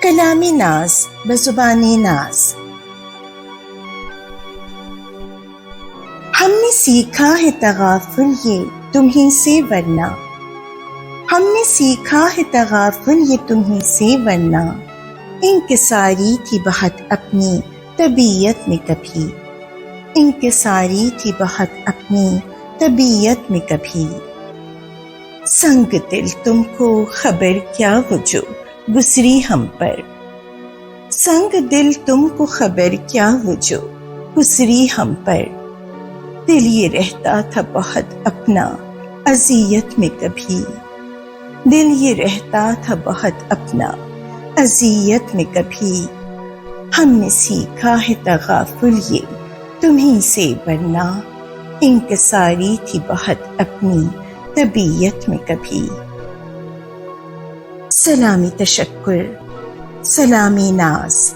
کلام ناز بزبان ناز۔ ہم نے سیکھا ہے تغافل یہ تمہیں سے ورنہ، ہم نے سیکھا ہے تغافل یہ تمہیں سے ورنہ، انکساری تھی بہت اپنی طبیعت میں کبھی، انکساری تھی بہت اپنی طبیعت میں کبھی۔ سنگ دل تم کو خبر کیا وہ جو گزری ہم پر، سنگ دل تم کو خبر کیا وہ جو گزری ہم پر، دل یہ رہتا تھا بہت اپنا اذیت میں کبھی، دل یہ رہتا تھا بہت اپنا اذیت میں کبھی۔ ہم نے سیکھا ہے تغافل یہ تمہیں سے ورنہ، انکساری تھی بہت اپنی طبیعت میں کبھی۔ سلامی تشکر، سلامی ناز۔